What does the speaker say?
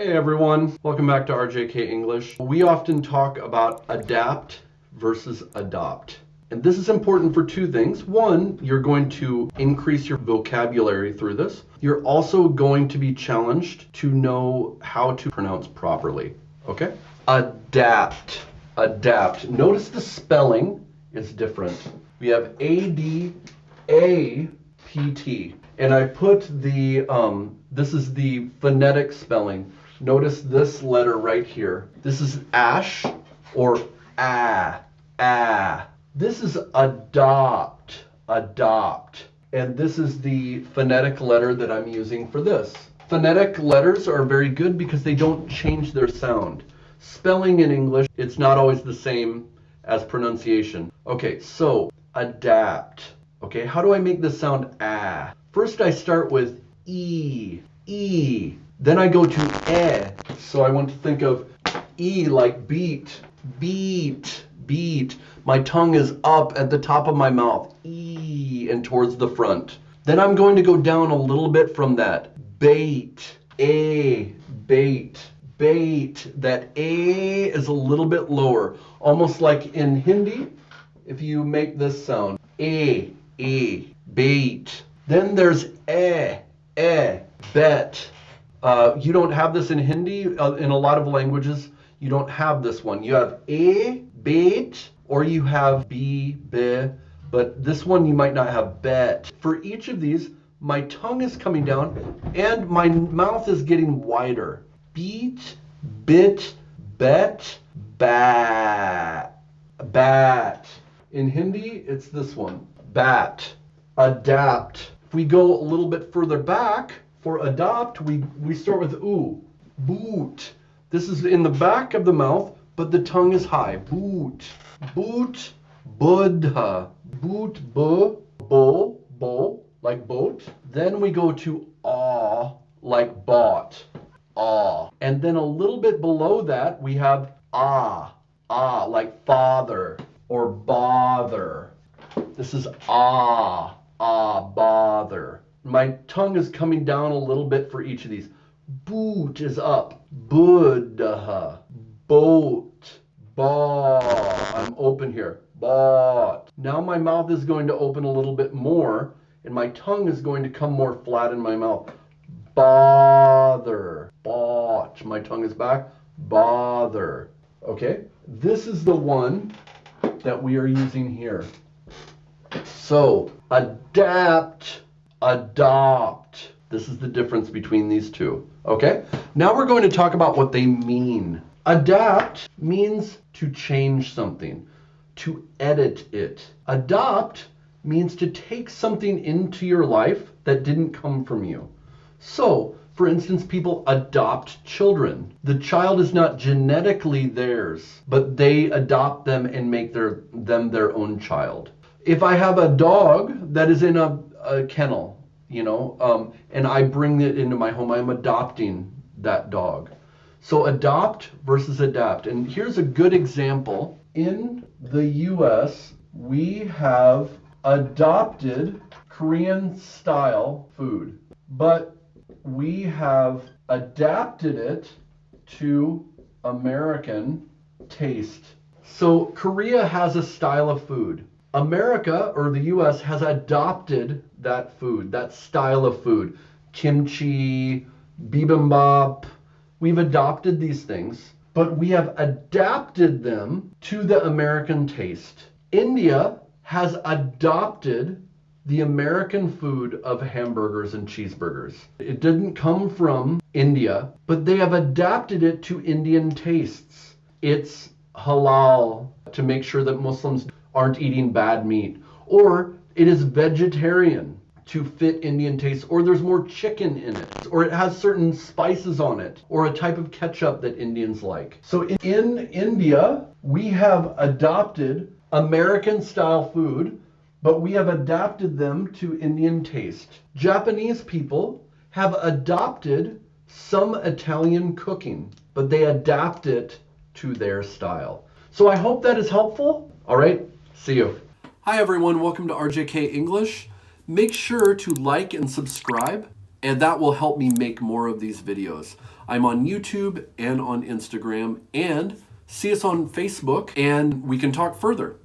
Hey everyone, welcome back to RJK English. We often talk about adapt versus adopt. And this is important for two things. One, you're going to increase your vocabulary through this. You're also going to be challenged to know how to pronounce properly. Okay? Adapt. Adapt. Notice the spelling is different. We have A-D-A-P-T. And I put the, this is the phonetic spelling. Notice this letter right here. This is ash or ah. This is adopt, adopt. And this is the phonetic letter that I'm using for this. Phonetic letters are very good because they don't change their sound. Spelling in English, it's not always the same as pronunciation. Okay, so adapt. Okay, how do I make this sound ah? First I start with E. Then I go to eh. So I want to think of E like beat. My tongue is up at the top of my mouth. E and towards the front. Then I'm going to go down a little bit from that. Bait. Bait. That A is a little bit lower. Almost like in Hindi, if you make this sound. A. Bait. Then there's bet. You don't have this in Hindi. In a lot of languages, you don't have this one. You have bait, or you have be, but this one you might not have bet. For each of these, my tongue is coming down and my mouth is getting wider. Beat, bit, bet, bat. In Hindi, it's this one, bat. Adapt. If we go a little bit further back, for adopt, we start with oo. Boot. This is in the back of the mouth, but the tongue is high. Boot. Buddha. Boot, bo, like boat. Then we go to aw, like bought. Aw. And then a little bit below that, we have like father or bother. This is bother. My tongue is coming down a little bit for each of these. Boot is up. Buddha. Boat. I'm open here. Bought. Now my mouth is going to open a little bit more, and my tongue is going to come more flat in my mouth. Bother. Bought. My tongue is back. Bother. Okay? This is the one that we are using here. So, adapt, adopt. This is the difference between these two. Okay? Now we're going to talk about what they mean. Adapt means to change something, to edit it. Adopt means to take something into your life that didn't come from you. So, for instance, people adopt children. The child is not genetically theirs, but they adopt them and make them their own child. If I have a dog that is in a kennel, and I bring it into my home, I'm adopting that dog. So adopt versus adapt. And here's a good example. In the US, we have adopted Korean style food, but we have adapted it to American taste. So Korea has a style of food. America, or the US, has adopted that food, that style of food. Kimchi, bibimbap. We've adopted these things, but we have adapted them to the American taste. India has adopted the American food of hamburgers and cheeseburgers. It didn't come from India, but they have adapted it to Indian tastes. It's halal to make sure that Muslims aren't eating bad meat, or it is vegetarian to fit Indian taste, or there's more chicken in it, or it has certain spices on it, or a type of ketchup that Indians like. So in India, we have adopted American style food, but we have adapted them to Indian taste. Japanese people have adopted some Italian cooking, but they adapt it to their style. So I hope that is helpful. All right. See you. Hi everyone, welcome to RJK English. Make sure to like and subscribe and that will help me make more of these videos. I'm on YouTube and on Instagram, and see us on Facebook, and we can talk further.